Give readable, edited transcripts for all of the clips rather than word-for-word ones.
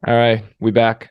All right, we back.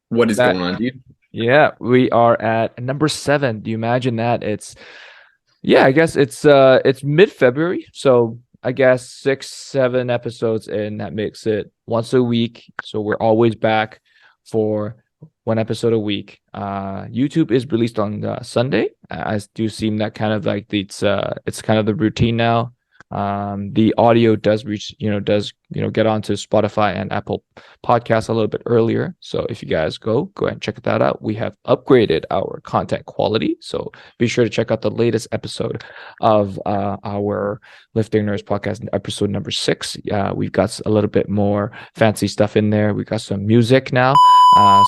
What is Back. going on, dude? Yeah, we are at number seven. Do you imagine that? I guess it's mid-February, so I guess 6, 7 episodes in. That makes it once a week. So we're always back for one episode a week. YouTube is released on Sunday. I do seem that kind of like it's kind of the routine now. The audio does reach, get onto Spotify and Apple Podcasts a little bit earlier. So if you guys go ahead and check that out. We have upgraded our content quality. So be sure to check out the latest episode of our Lifting Nerds podcast, episode number 6. We've got a little bit more fancy stuff in there. We've got some music now.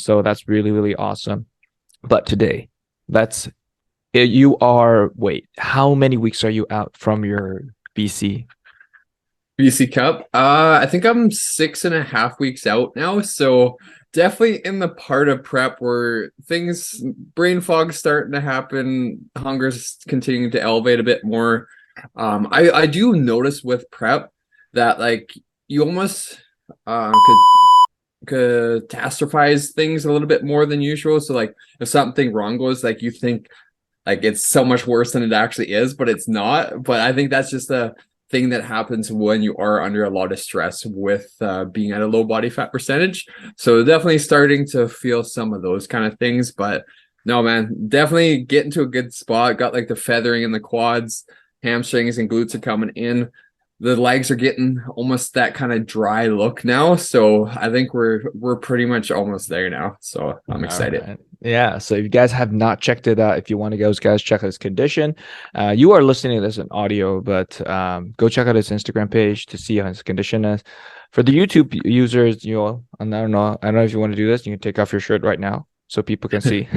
So that's really, really awesome. But today, that's how many weeks are you out from your BC? BC Cup. I think I'm 6.5 weeks out now. So definitely in the part of prep where things brain fog's starting to happen, hunger's continuing to elevate a bit more. I do notice with prep that like you almost could catastrophize things a little bit more than usual. So like if something wrong goes, like you think like it's so much worse than it actually is, but it's not. But I think that's just a thing that happens when you are under a lot of stress with being at a low body fat percentage. So definitely starting to feel some of those kind of things. But no, man, definitely getting to a good spot. Got like the feathering in the quads, hamstrings and glutes are coming in. The legs are getting almost that kind of dry look now. So I think we're pretty much almost there now. So I'm All excited. right. Yeah. So if you guys have not checked it out, if you want to go, guys, check out his condition. You are listening to this in audio, but go check out his Instagram page to see how his condition is. For the YouTube users, and I don't know if you want to do this. You can take off your shirt right now so people can see.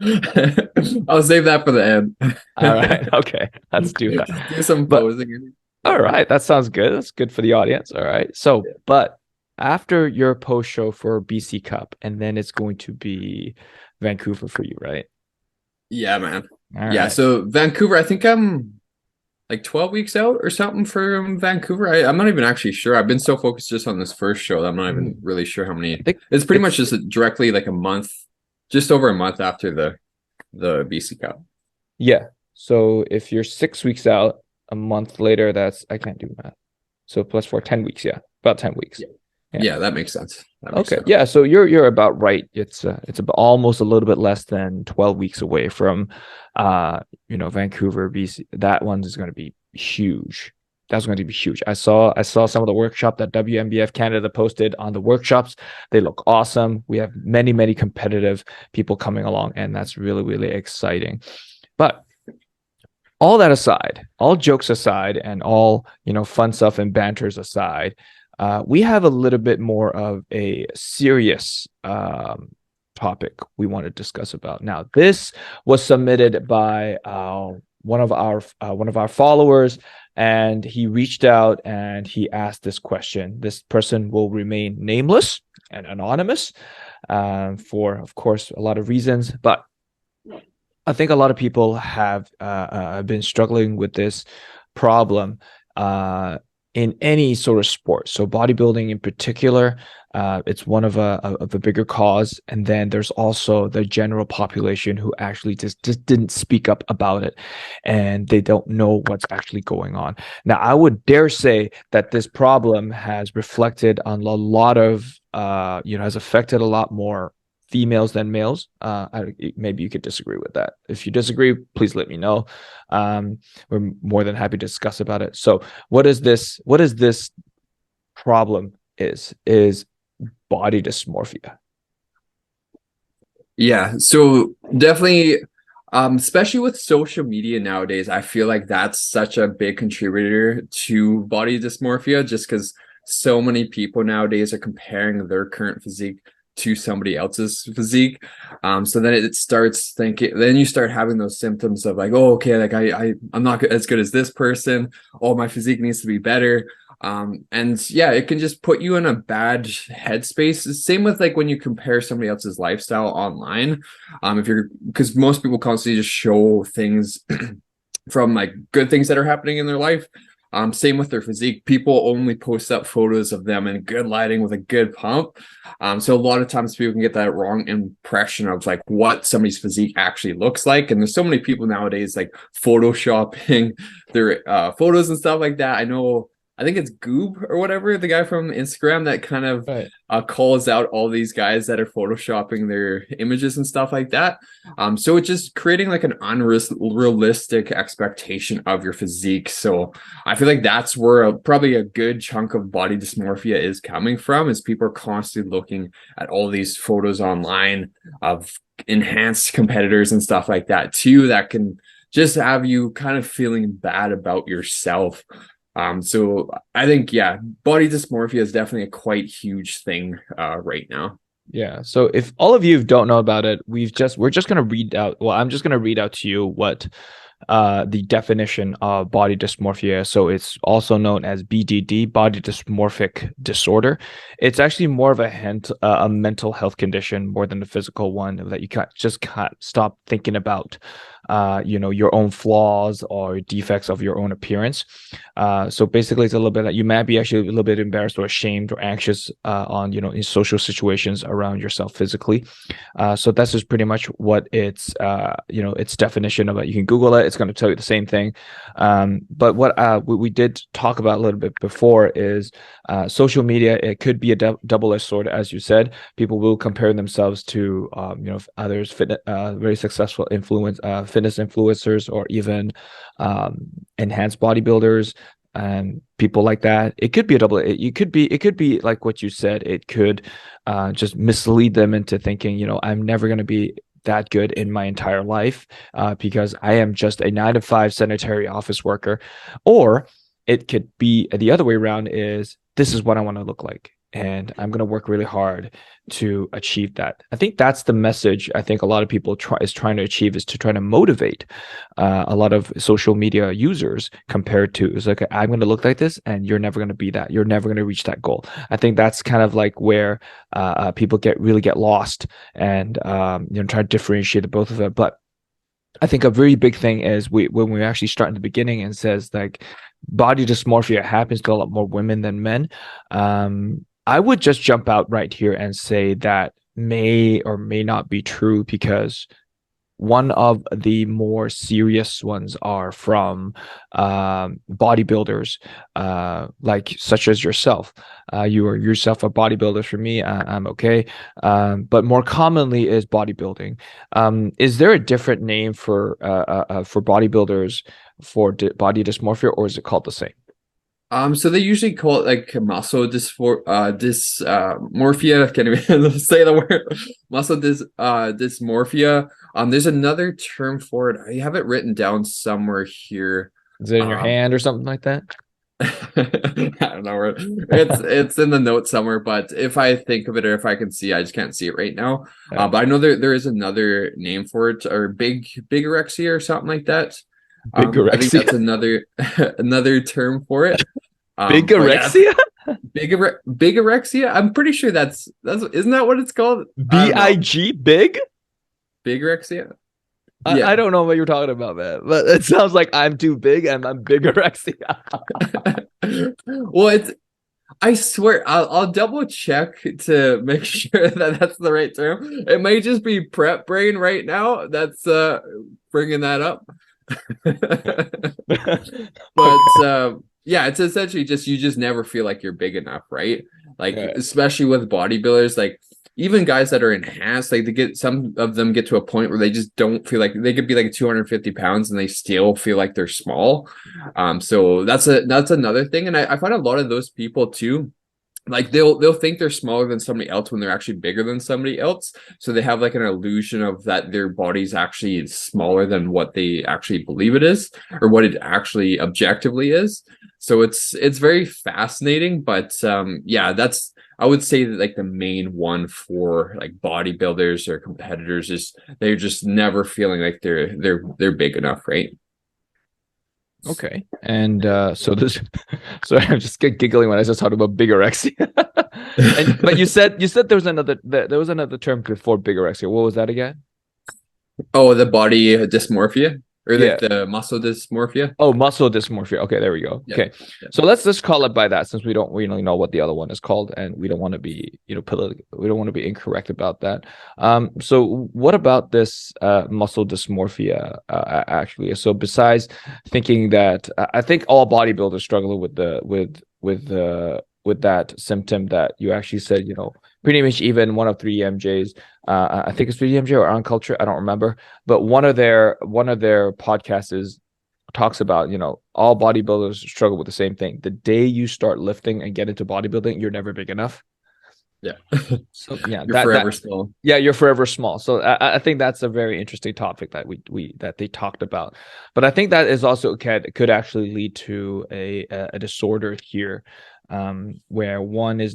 I'll save that for the end. All right. Okay. Let's do that. Just do some But posing. all right. That sounds good. That's good for the audience. All right. So, but after your post show for BC Cup, and then it's going to be Vancouver for you, right? Yeah, man. All Yeah, right. so Vancouver, I think I'm like 12 weeks out or something from Vancouver. I'm not even actually sure. I've been so focused just on this first show that I'm not even Mm, really sure how I many. think It's pretty much it's just directly like a month, just over a month after the BC Cup. yeah. So if you're 6 weeks out, a month later, I can't do math. So plus 4, 10 weeks. Yeah. About 10 weeks. Yeah. Yeah. Yeah, that makes sense. That makes Okay. sense. Yeah. So you're about right. It's about almost a little bit less than 12 weeks away from Vancouver, BC. That one is going to be huge. That's going to be huge. I saw some of the workshop that WMBF Canada posted on the workshops. They look awesome. We have many, many competitive people coming along, and that's really, really exciting. But all that aside, all jokes aside, and all fun stuff and banters aside, we have a little bit more of a serious topic we want to discuss about. Now, this was submitted by one of our followers, and he reached out and he asked this question. This person will remain nameless and anonymous for, of course, a lot of reasons, but I think a lot of people have been struggling with this problem in any sort of sport. So bodybuilding in particular, it's one of a bigger cause. And then there's also the general population who actually just didn't speak up about it, and they don't know what's actually going on. Now, I would dare say that this problem has reflected on a lot of has affected a lot more females than males. Maybe you could disagree with that. If you disagree, please let me know. We're more than happy to discuss about it. So, what is this problem? Is body dysmorphia? Yeah, so definitely, especially with social media nowadays, I feel like that's such a big contributor to body dysmorphia, just because so many people nowadays are comparing their current physique to somebody else's physique. So then it starts thinking, then you start having those symptoms of like, oh, okay, like I'm not as good as this person. Oh, my physique needs to be better. And yeah, it can just put you in a bad headspace. Same with like when you compare somebody else's lifestyle online. If you're because most people constantly just show things from like good things that are happening in their life. Same with their physique. People only post up photos of them in good lighting with a good pump. So a lot of times people can get that wrong impression of like what somebody's physique actually looks like. And there's so many people nowadays like photoshopping their photos and stuff like that. I think it's Goob or whatever, the guy from Instagram that kind of Right. calls out all these guys that are photoshopping their images and stuff like that. So it's just creating like an unrealistic expectation of your physique. So I feel like that's where probably a good chunk of body dysmorphia is coming from, is people are constantly looking at all these photos online of enhanced competitors and stuff like that too, that can just have you kind of feeling bad about yourself. So I think, yeah, body dysmorphia is definitely a quite huge thing right now. Yeah. So if all of you don't know about it, we're just gonna read out. Well, I'm just gonna read out to you what the definition of body dysmorphia. So it's also known as BDD, body dysmorphic disorder. It's actually more of a mental health condition more than a physical one, that you can't stop thinking about your own flaws or defects of your own appearance. So basically it's a little bit like you might be actually a little bit embarrassed or ashamed or anxious on in social situations around yourself physically. So that's just pretty much what its definition of it. You can Google it, it's going to tell you the same thing. But what we did talk about a little bit before is social media. It could be a double-edged sword, as you said. People will compare themselves to others, very successful fitness influencers, or even enhanced bodybuilders and people like that. It could be it could be like what you said. It could just mislead them into thinking, I'm never going to be that good in my entire life because I am just a 9-to-5 sedentary office worker. Or it could be the other way around, is this is what I want to look like, and I'm going to work really hard to achieve that. I think that's the message I think a lot of people trying to achieve, is to try to motivate a lot of social media users, compared to, it's like, I'm going to look like this and you're never going to be that. You're never going to reach that goal. I think that's kind of like where people really get lost, and try to differentiate the both of it. But I think a very big thing is when we actually start in the beginning and says like body dysmorphia happens to a lot more women than men. I would just jump out right here and say that may or may not be true, because one of the more serious ones are from bodybuilders, like such as yourself. You are yourself a bodybuilder. For me, I'm okay. But more commonly is bodybuilding. Is there a different name for bodybuilders for body dysmorphia, or is it called the same? So they usually call it like muscle dysmorphia. Can't even say the word. Dysmorphia. There's another term for it. I have it written down somewhere here. Is it in your hand or something like that? I don't know where it's in the notes somewhere, but if I think of it, or if I can see, I just can't see it right now. Yeah. But I know there is another name for it, or bigorexia or something like that. I think that's another term for it. Bigorexia? Bigorexia. I'm pretty sure that's isn't that what it's called? BIG big? Bigorexia. Yeah. I don't know what you're talking about, man. But it sounds like I'm too big and I'm bigorexia. Well, I swear, I'll double check to make sure that that's the right term. It might just be prep brain right now that's bringing that up. But yeah, it's essentially just, you just never feel like you're big enough, right? Like, right. Especially with bodybuilders, like even guys that are enhanced, like some of them get to a point where they just don't feel like they could be like 250 pounds and they still feel like they're small. So that's another thing. And I find a lot of those people too, like they'll think they're smaller than somebody else when they're actually bigger than somebody else. So they have like an illusion of that their body's actually smaller than what they actually believe it is, or what it actually objectively is. So it's very fascinating. But yeah, I would say that like the main one for like bodybuilders or competitors is they're just never feeling like they're big enough, right? Okay. And so I'm just giggling when I just talked about bigorexia. But you said there was another term before bigorexia. What was that again? Oh, the body dysmorphia. or like Yeah. the muscle dysmorphia. Oh, muscle dysmorphia. Okay, there we go. Yeah. Okay. Yeah. So let's just call it by that, since we don't really know what the other one is called, and we don't want to be, we don't want to be incorrect about that. So what about this muscle dysmorphia actually? So besides thinking that I think all bodybuilders struggle with the with that symptom that you actually said, pretty much even one of 3MJ's, I think it's 3MJ or On Culture, I don't remember, but one of their podcasts talks about, all bodybuilders struggle with the same thing. The day you start lifting and get into bodybuilding, you're never big enough. Yeah. So yeah, You're forever small. yeah, you're forever small. So I think that's a very interesting topic that that they talked about. But I think that is also could actually lead to a disorder here, where one is,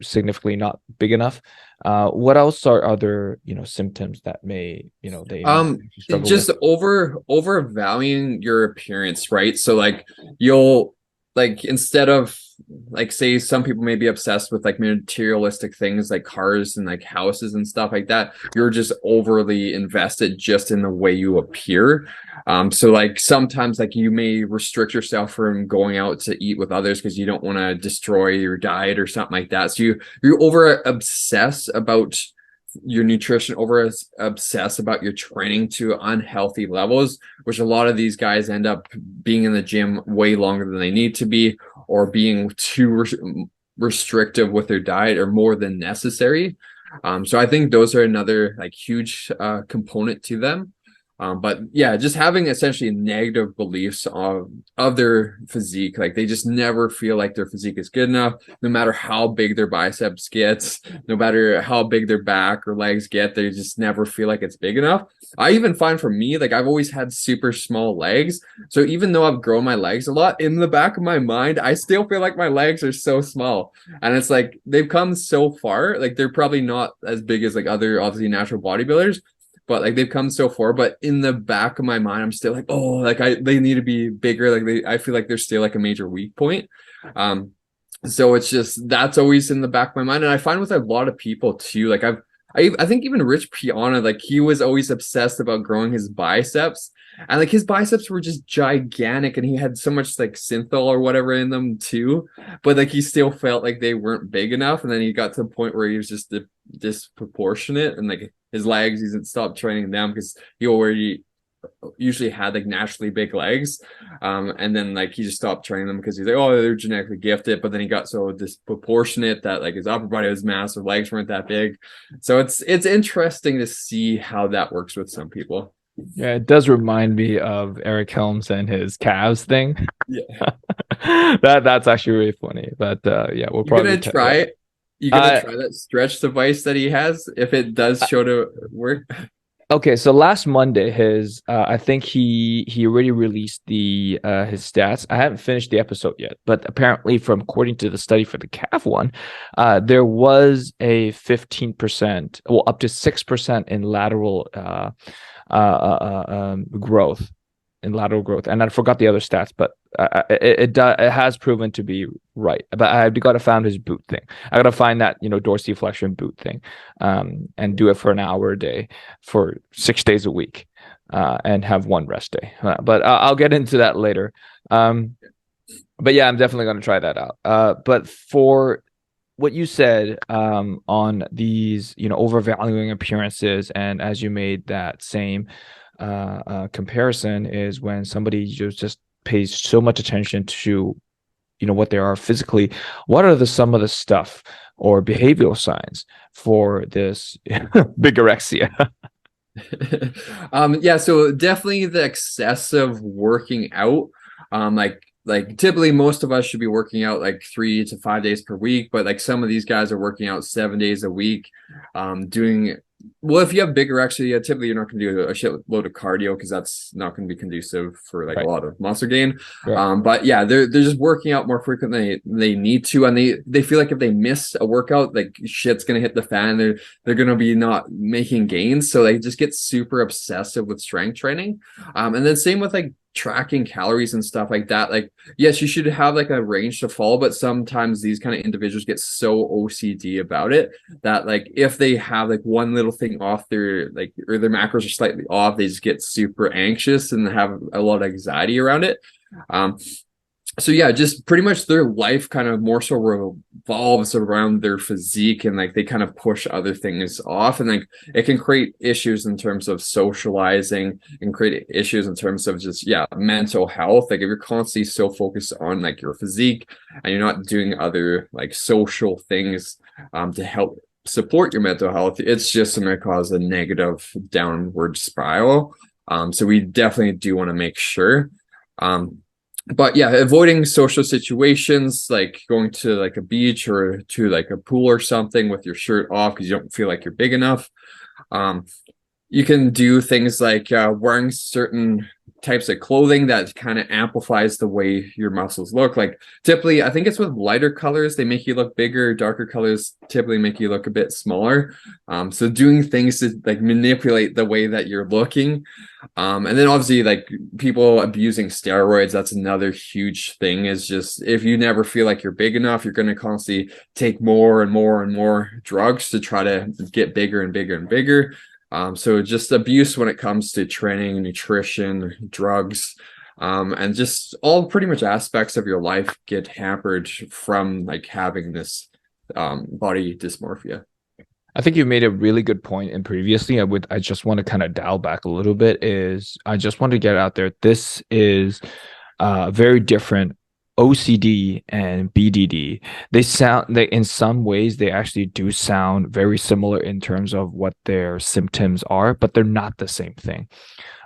significantly not big enough. What else are other, symptoms that may, they may struggle with? Just overvaluing your appearance, right? So like you'll like, instead of like, say some people may be obsessed with like materialistic things like cars and like houses and stuff like that, you're just overly invested just in the way you appear. So like sometimes like you may restrict yourself from going out to eat with others because you don't want to destroy your diet or something like that. So you over obsess about your nutrition, over obsess about your training to unhealthy levels, which a lot of these guys end up being in the gym way longer than they need to be, or being too restrictive with their diet or more than necessary. So I think those are another like huge component to them. But yeah, just having essentially negative beliefs of their physique. Like they just never feel like their physique is good enough, no matter how big their biceps gets, no matter how big their back or legs get, they just never feel like it's big enough. I even find for me, like I've always had super small legs. So even though I've grown my legs a lot, in the back of my mind, I still feel like my legs are so small. And it's like they've come so far. Like they're probably not as big as like other obviously natural bodybuilders, but like they've come so far. But in the back of my mind, I'm still like, oh, like they need to be bigger. Like I feel like they're still like a major weak point. So it's just, that's always in the back of my mind. And I find with a lot of people too, like I think even Rich Piana, like he was always obsessed about growing his biceps, and like his biceps were just gigantic, and he had so much like synthol or whatever in them too, but like he still felt like they weren't big enough. And then he got to the point where he was just disproportionate, and like his legs, he stopped training them because he already usually had like naturally big legs, and then like he just stopped training them because he's like, oh, they're genetically gifted. But then he got so disproportionate that like his upper body was massive, legs weren't that big. So it's interesting to see how that works with some people. Yeah, it does remind me of Eric Helms and his calves thing. Yeah. That's actually really funny. But yeah, we'll You probably gonna try it? You gonna uh, try that stretch device that he has if it does show to work? okay, so last Monday, his I think he already released the his stats. I haven't finished the episode yet, but apparently, from according to the study for the calf one, there was a 15%, well, up to 6% in lateral growth, and I forgot the other stats, but it has proven to be right. But I've got to find his boot thing. I got to find that dorsiflexion boot thing, and do it for an hour a day for 6 days a week, and have one rest day. But I'll get into that later. But yeah, I'm definitely going to try that out. But for what you said, on these, overvaluing appearances, and as you made that same comparison, is when somebody just pays so much attention to, what they are physically. What are some of the stuff or behavioral signs for this bigorexia? Yeah, so definitely the excessive working out. Like typically most of us should be working out like 3 to 5 days per week, but like some of these guys are working out 7 days a week, doing well. If you have bigorexia, typically you're not going to do a shitload of cardio because that's not going to be conducive for like Right. a lot of muscle gain. Right. But yeah, they're just working out more frequently than they need to, and they feel like if they miss a workout, like shit's going to hit the fan. They're going to be not making gains, so they just get super obsessive with strength training. And then same with like tracking calories and stuff like that. Like, yes, you should have like a range to follow, but sometimes these kind of individuals get so OCD about it that like if they have like one little thing something off their like or their macros are slightly off, they just get super anxious and have a lot of anxiety around it. Um, so yeah, just pretty much their life kind of more so revolves around their physique, and like they kind of push other things off, and like it can create issues in terms of socializing and create issues in terms of just mental health. Like if you're constantly so focused on like your physique and you're not doing other like social things to help support your mental health, it's just going to cause a negative downward spiral. So we definitely do want to make sure. But yeah, avoiding social situations like going to like a beach or to like a pool or something with your shirt off because you don't feel like you're big enough. You can do things like wearing certain types of clothing that kind of amplifies the way your muscles look. Like typically, I think it's with lighter colors, they make you look bigger. Darker colors typically make you look a bit smaller. So doing things to like manipulate the way that you're looking. And then obviously like people abusing steroids, that's another huge thing, is just if you never feel like you're big enough, you're going to constantly take more and more and more drugs to try to get bigger and bigger and bigger. So just abuse when it comes to training, nutrition, drugs, and just all pretty much aspects of your life get hampered from like having this body dysmorphia. I think you made a really good point. And previously, I just want to kind of dial back a little bit. Is I just want to get out there. This is very different. OCD and BDD, they in some ways they actually do sound very similar in terms of what their symptoms are, but they're not the same thing.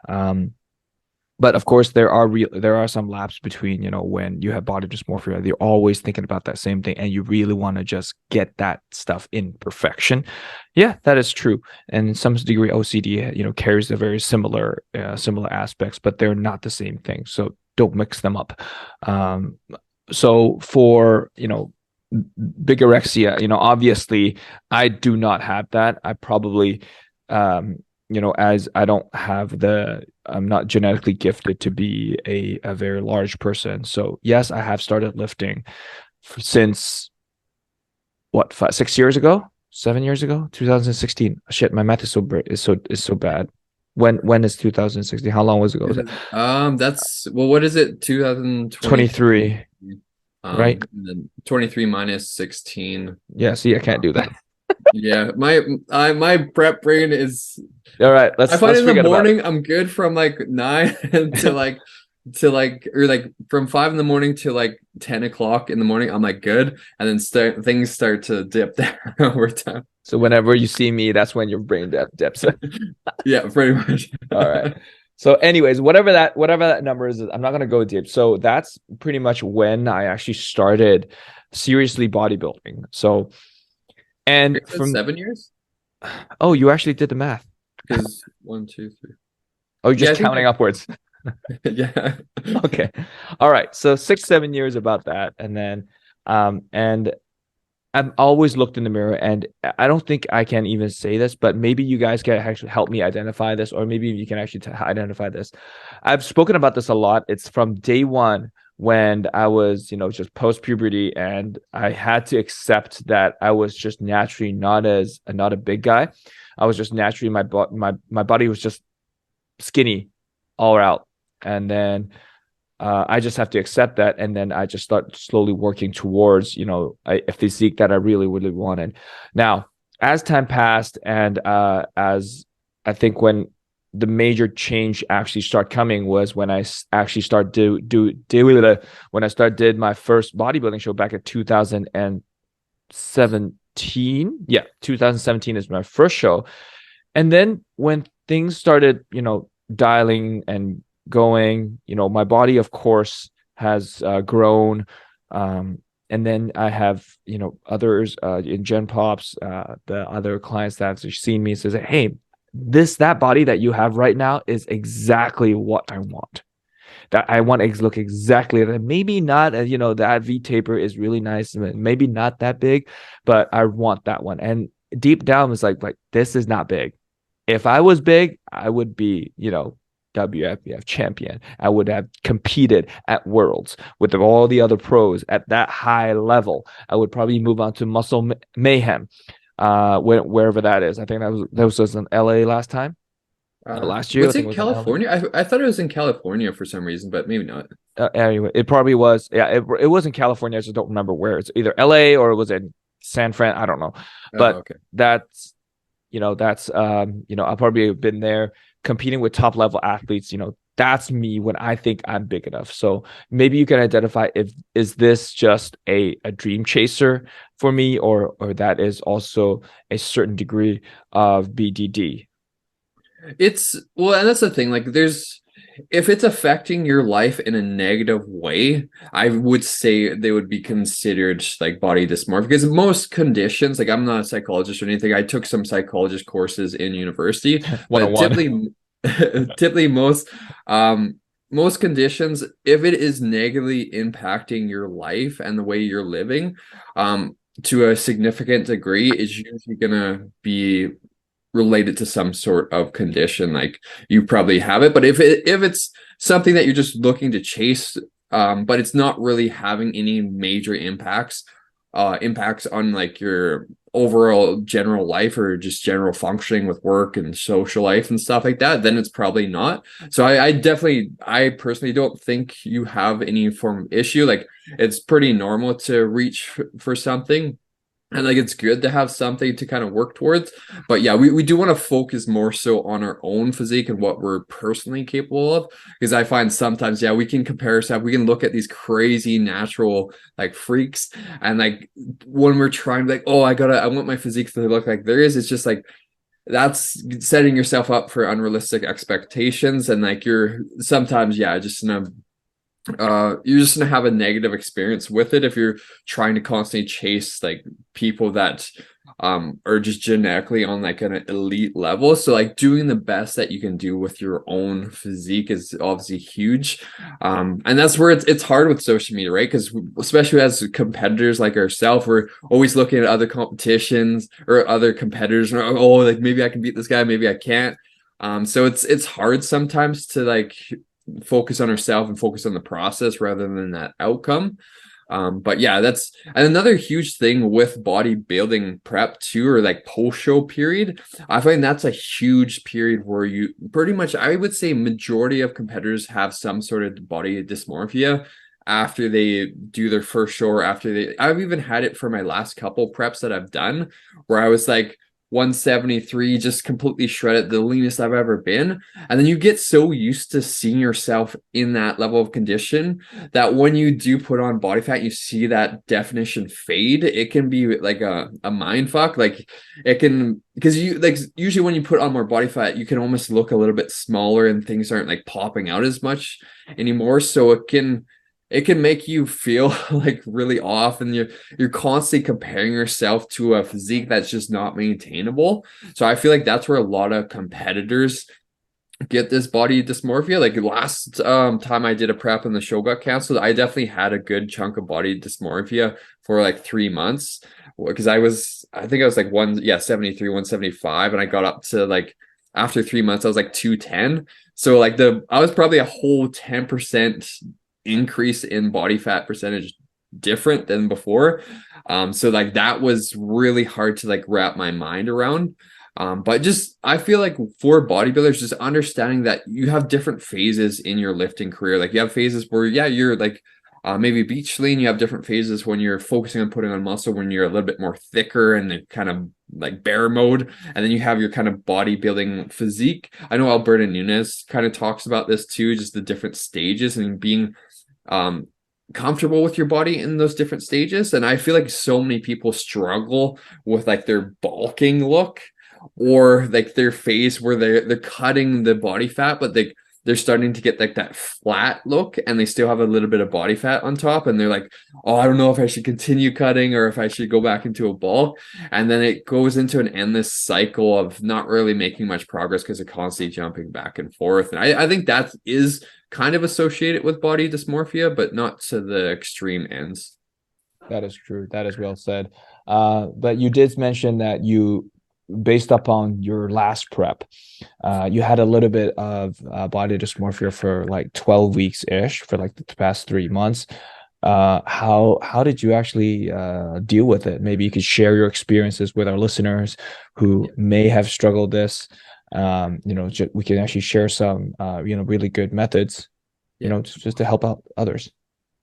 But of course there are some laps between, when you have body dysmorphia, you're always thinking about that same thing and you really want to just get that stuff in perfection. Yeah, that is true. And in some degree OCD, carries the very similar aspects, but they're not the same thing. So don't mix them up. So for, bigorexia, obviously I do not have that. I probably, as I don't have I'm not genetically gifted to be a very large person. So yes, I have started lifting since 6 years ago, 7 years ago, 2016. Shit, my math is so bad. When is 2016? How long was it ago? That's what is it? 2023. Right. And then 23 minus 16. Yeah, see, I can't do that. Yeah, my prep brain is all right. I find in the morning I'm good from like 9 to from 5 in the morning to like 10 o'clock in the morning. I'm like good, and then things start to dip down over time. So whenever you see me, that's when your brain dips. Yeah, pretty much. All right. So anyways, whatever that number is, I'm not going to go deep. So that's pretty much when I actually started seriously bodybuilding. So, and from 7 years. Oh, you actually did the math. Because 1, 2, 3. Oh, you're just counting upwards. Yeah. Okay. All right. So 6-7 years about that. And then, and I've always looked in the mirror, and I don't think I can even say this, but maybe you guys can actually help me identify this, or maybe you can actually identify this. I've spoken about this a lot. It's from day one when I was, just post-puberty, and I had to accept that I was just naturally not a big guy. I was just naturally, my body was just skinny all out. And then I just have to accept that, and then I just start slowly working towards, a physique that I really, really wanted. Now, as time passed, and as I think when the major change actually started coming was when I actually started when I did my first bodybuilding show back in 2017. Yeah, 2017 is my first show, and then when things started, dialing and going, my body of course has grown, and then I have others in Gen Pops, the other clients that have seen me says, hey, that body that you have right now is exactly what I want. That I want to look exactly that. Maybe not, that V taper is really nice, maybe not that big, but I want that one. And deep down it's like this is not big. If I was big, I would be, WFBF champion. I would have competed at Worlds with all the other pros at that high level. I would probably move on to Muscle Mayhem. wherever that is. I think that was in LA last time. Last year, I Was think it it was in LA. California? I thought it was in California for some reason, but maybe not. Anyway, it probably was. Yeah, it was in California. I just don't remember where. It's either LA or it was in San Fran. I don't know. Oh, But okay. that's I've probably been there competing with top level athletes. That's me when I think I'm big enough. So maybe you can identify if is this just a dream chaser for me, or that is also a certain degree of BDD. It's well, and that's the thing. Like, if it's affecting your life in a negative way, I would say they would be considered like body dysmorphia. Because most conditions, like I'm not a psychologist or anything, I took some psychologist courses in university, but 101. typically most conditions, if it is negatively impacting your life and the way you're living, to a significant degree, is usually gonna be related to some sort of condition. Like, you probably have it, but if it's something that you're just looking to chase, but it's not really having any major impacts on like your overall general life or just general functioning with work and social life and stuff like that, then it's probably not. So I personally don't think you have any form of issue. Like, it's pretty normal to reach for something, and like it's good to have something to kind of work towards. But yeah, we do want to focus more so on our own physique and what we're personally capable of, because I find sometimes, yeah, we can compare ourselves, we can look at these crazy natural like freaks, and like when we're trying to be like, oh, I want my physique to look like theirs, it's just like that's setting yourself up for unrealistic expectations, and like you're sometimes, yeah, just in a you're just gonna have a negative experience with it if you're trying to constantly chase like people that are just genetically on like an elite level. So like doing the best that you can do with your own physique is obviously huge. And that's where it's hard with social media, right? Because especially as competitors like ourselves, we're always looking at other competitions or other competitors, and oh, like maybe I can beat this guy, maybe I can't. So it's hard sometimes to like focus on ourselves and focus on the process rather than that outcome. But yeah, that's and another huge thing with bodybuilding prep too, or like post show period. I find that's a huge period where you pretty much, I would say, majority of competitors have some sort of body dysmorphia after they do their first show, or after I've even had it for my last couple preps that I've done, where I was like 173, just completely shredded, the leanest I've ever been. And then you get so used to seeing yourself in that level of condition that when you do put on body fat, you see that definition fade. It can be like a mind fuck. Like, it can, because you like usually when you put on more body fat, you can almost look a little bit smaller and things aren't like popping out as much anymore. So it can make you feel like really off, and you're constantly comparing yourself to a physique that's just not maintainable. So I feel like that's where a lot of competitors get this body dysmorphia. Like last time I did a prep and the show got canceled, I definitely had a good chunk of body dysmorphia for like 3 months, because I think I was like 173, 175, and I got up to like, after 3 months I was like 210. So like I was probably a whole 10% increase in body fat percentage different than before. So like that was really hard to like wrap my mind around. But just I feel like for bodybuilders, just understanding that you have different phases in your lifting career. Like you have phases where, yeah, you're like maybe beach lean. You have different phases when you're focusing on putting on muscle, when you're a little bit more thicker and kind of like bear mode. And then you have your kind of bodybuilding physique. I know Alberta Nunes kind of talks about this too, just the different stages and being comfortable with your body in those different stages. And I feel like so many people struggle with like their bulking look, or like their phase where they're cutting the body fat, but they're starting to get like that flat look, and they still have a little bit of body fat on top, and they're like, oh, I don't know if I should continue cutting or if I should go back into a bulk. And then it goes into an endless cycle of not really making much progress because of constantly jumping back and forth. And I think that is kind of associated with body dysmorphia, but not to the extreme ends. That is true. That is well said. But you did mention that based upon your last prep, you had a little bit of body dysmorphia for like 12 weeks ish, for like the past 3 months. How did you actually deal with it? Maybe you could share your experiences with our listeners who may have struggled this. We can actually share some really good methods, Yeah. just to help out others.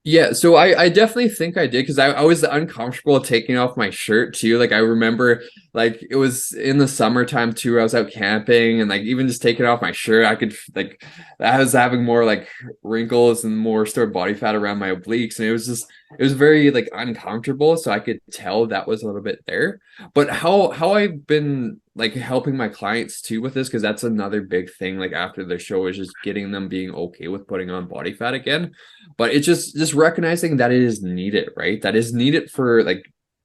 Yeah, so I definitely think I did because I was uncomfortable taking off my shirt too. Like I remember like it was in the summertime too. I was out camping and like even just taking off my shirt, I could like I was having more like wrinkles and more stored body fat around my obliques, and it was very like uncomfortable. So I could tell that was a little bit there. But how I've been like helping my clients too with this, because that's another big thing like after the show is just getting them being okay with putting on body fat again. But it's just recognizing that it is needed, right? That is needed for like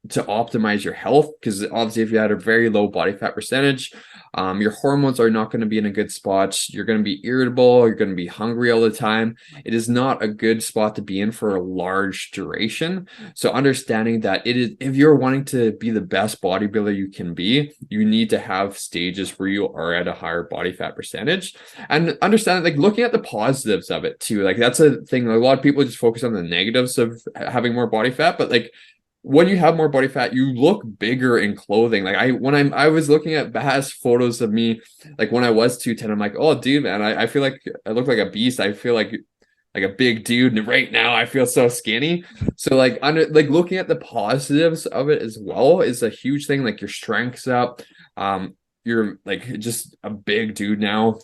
to optimize your health, because obviously if you had a very low body fat percentage, your hormones are not going to be in a good spot. You're going to be irritable, you're going to be hungry all the time. It is not a good spot to be in for a large duration. So understanding that it is, if you're wanting to be the best bodybuilder you can be, you need to have stages where you are at a higher body fat percentage, and understand like looking at the positives of it too. Like that's a thing, a lot of people just focus on the negatives of having more body fat, but like when you have more body fat, you look bigger in clothing. Like I was looking at past photos of me, like when I was 210, I'm like, oh dude, man, I feel like I look like a beast. I feel like a big dude. And right now I feel so skinny. So like like looking at the positives of it as well is a huge thing. Like your strength's up. You're like just a big dude now.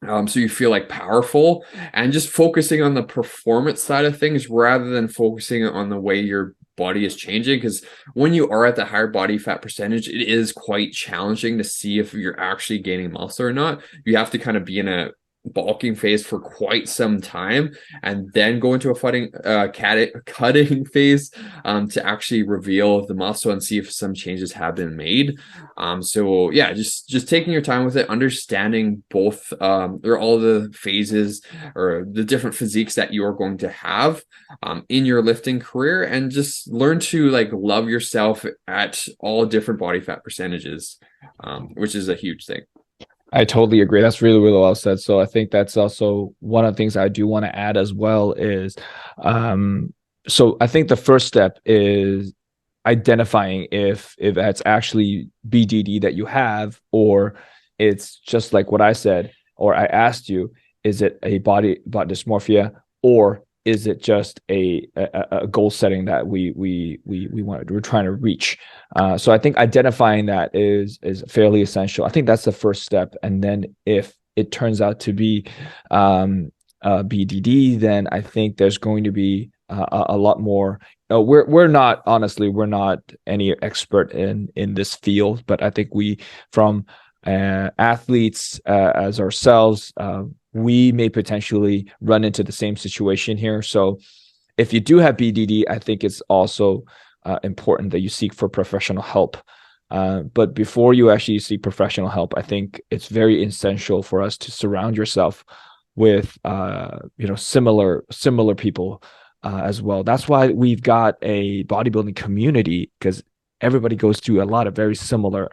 So you feel like powerful, and just focusing on the performance side of things rather than focusing on the way your body is changing. Because when you are at the higher body fat percentage, it is quite challenging to see if you're actually gaining muscle or not. You have to kind of be in a bulking phase for quite some time and then go into a cutting phase to actually reveal the muscle and see if some changes have been made. So yeah, just taking your time with it, understanding both or all the phases or the different physiques that you are going to have in your lifting career, and just learn to like love yourself at all different body fat percentages, which is a huge thing. I totally agree. That's really, really well said. So I think that's also one of the things I do want to add as well is, so I think the first step is identifying if that's actually BDD that you have, or it's just like what I said, or I asked you, is it a body dysmorphia, or is it just a goal setting that we're trying to reach? So I think identifying that is fairly essential. I think that's the first step, and then if it turns out to be BDD, then I think there's going to be a lot more. We're not, honestly, we're not any expert in this field, but I think we, from athletes as ourselves, we may potentially run into the same situation here. So if you do have BDD, I think it's also important that you seek for professional help. But before you actually seek professional help, I think it's very essential for us to surround yourself with similar people as well. That's why we've got a bodybuilding community, because everybody goes through a lot of very similar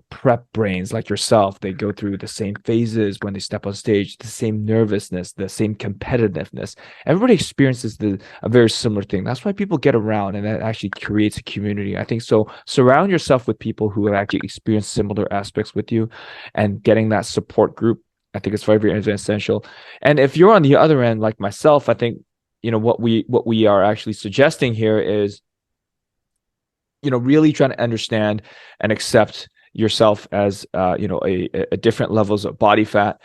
prep brains like yourself. They go through the same phases when they step on stage, the same nervousness, the same competitiveness. Everybody experiences a very similar thing. That's why people get around, and that actually creates a community. I think so. Surround yourself with people who have actually experienced similar aspects with you, and getting that support group, I think it's very, very essential. And if you're on the other end, like myself, I think what we are actually suggesting here is really trying to understand and accept yourself as a different levels of body fat.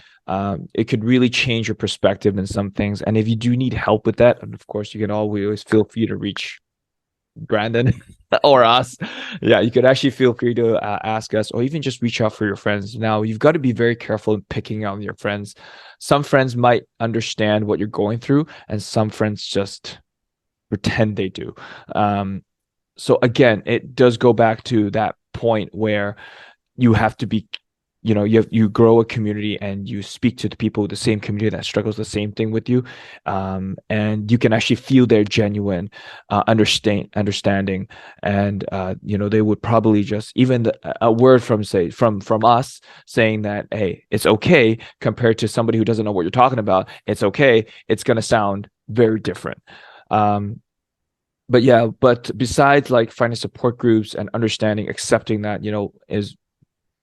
It could really change your perspective in some things, and if you do need help with that, and of course you can always feel free to reach Brandon or us. Yeah, you could actually feel free to ask us, or even just reach out for your friends. Now, you've got to be very careful in picking out your friends. Some friends might understand what you're going through, and some friends just pretend they do. So again, it does go back to that point where you have to be, you grow a community and you speak to the people with the same community that struggles the same thing with you, and you can actually feel their genuine understanding, and they would probably just, even a word from us saying that, hey, it's okay, compared to somebody who doesn't know what you're talking about, it's okay, it's going to sound very different. But yeah, but besides like finding support groups and understanding, accepting that, is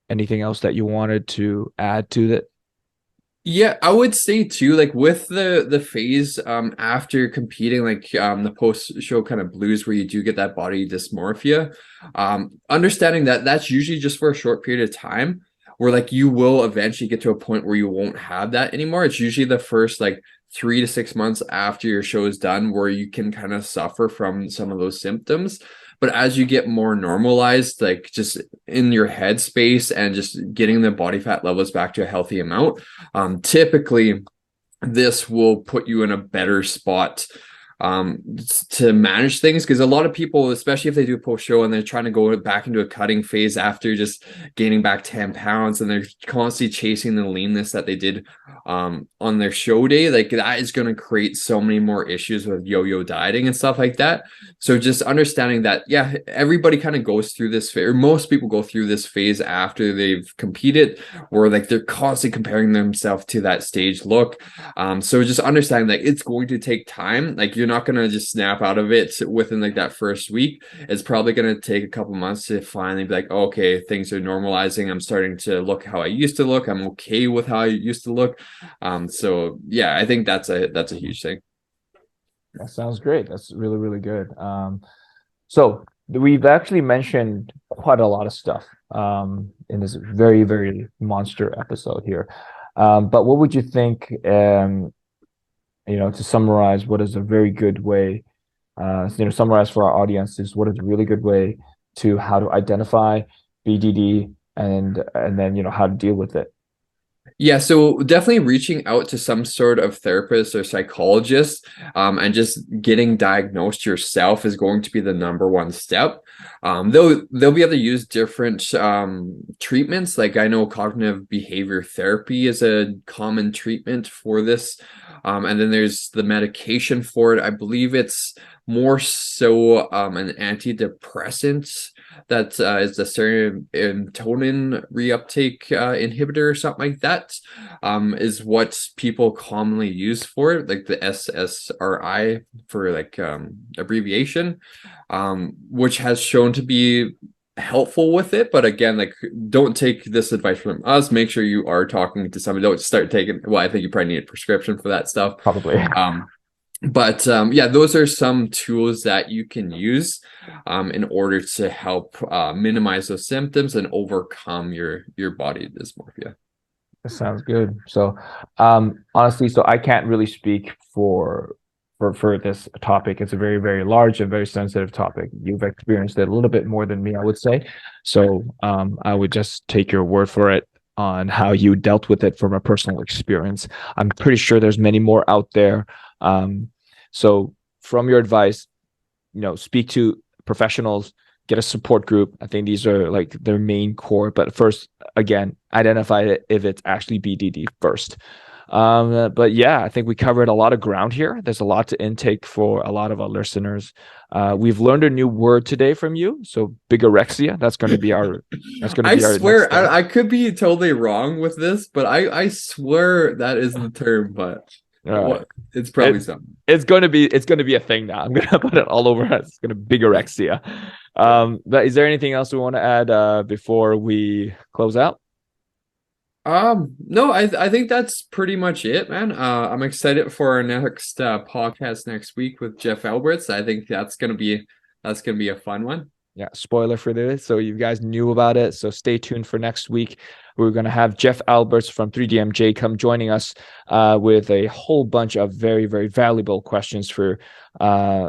anything else that you wanted to add to that? Yeah, I would say too, like with the phase after competing, like the post show kind of blues where you do get that body dysmorphia, understanding that that's usually just for a short period of time, where like you will eventually get to a point where you won't have that anymore. It's usually the first like 3 to 6 months after your show is done where you can kind of suffer from some of those symptoms. But as you get more normalized, like just in your headspace and just getting the body fat levels back to a healthy amount, typically this will put you in a better spot to manage things, because a lot of people, especially if they do a post show and they're trying to go back into a cutting phase after just gaining back 10 pounds, and they're constantly chasing the leanness that they did on their show day, like that is going to create so many more issues with yo-yo dieting and stuff like that. So just understanding that, yeah, everybody kind of goes through this phase, or most people go through this phase after they've competed, where like they're constantly comparing themselves to that stage look. So just understanding that it's going to take time. Like you're not going to just snap out of it within like that first week. It's probably going to take a couple months to finally be like, oh, okay, things are normalizing. I'm starting to look how I used to look. I'm okay with how I used to look. So yeah, I think that's a huge thing. That sounds great. That's really, really good. So we've actually mentioned quite a lot of stuff in this very, very monster episode here. But what would you think, to summarize, what is a very good way, summarize for our audiences, what is a really good way to how to identify BDD and then, how to deal with it? Yeah, so definitely reaching out to some sort of therapist or psychologist, and just getting diagnosed yourself is going to be the number one step. They'll be able to use different treatments. Like I know cognitive behavior therapy is a common treatment for this. And then there's the medication for it. I believe it's more so an antidepressant that is the serotonin reuptake inhibitor or something like that, is what people commonly use for it, like the SSRI for like abbreviation, which has shown to be helpful with it. But again, like don't take this advice from us. Make sure you are talking to somebody. Don't start taking, well, I think you probably need a prescription for that stuff. Probably. But yeah, those are some tools that you can use in order to help minimize those symptoms and overcome your body dysmorphia. That sounds good. So, honestly, so I can't really speak for this topic. It's a very, very large and very sensitive topic. You've experienced it a little bit more than me, I would say. So, I would just take your word for it on how you dealt with it from a personal experience. I'm pretty sure there's many more out there. So from your advice, speak to professionals, get a support group. I think these are like their main core. But first, again, identify it if it's actually BDD first. But yeah, I think we covered a lot of ground here. There's a lot to intake for a lot of our listeners. We've learned a new word today from you. So bigorexia, that's going to be our, I swear, I could be totally wrong with this, but I swear that is the term, but it's probably something. It's going to be a thing now. I'm going to put it all over us. It's going to be bigorexia. But is there anything else we want to add before we close out? No, I think that's pretty much it, man. I'm excited for our next podcast next week with Jeff Alberts. I think that's gonna be a fun one. Yeah, spoiler for this. So you guys knew about it. So stay tuned for next week. We're going to have Jeff Alberts from 3DMJ come joining us with a whole bunch of very, very valuable questions for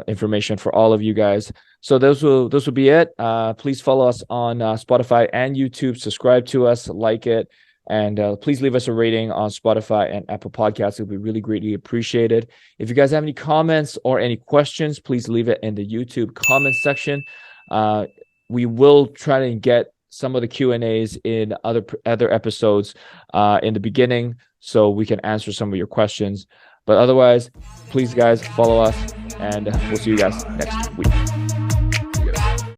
information for all of you guys. So those will be it. Please follow us on Spotify and YouTube. Subscribe to us, like it, and please leave us a rating on Spotify and Apple Podcasts. It would be really greatly appreciated. If you guys have any comments or any questions, please leave it in the YouTube comment section. We will try to get some of the Q&As in other episodes in the beginning so we can answer some of your questions. But otherwise, please guys follow us, and we'll see you guys next week.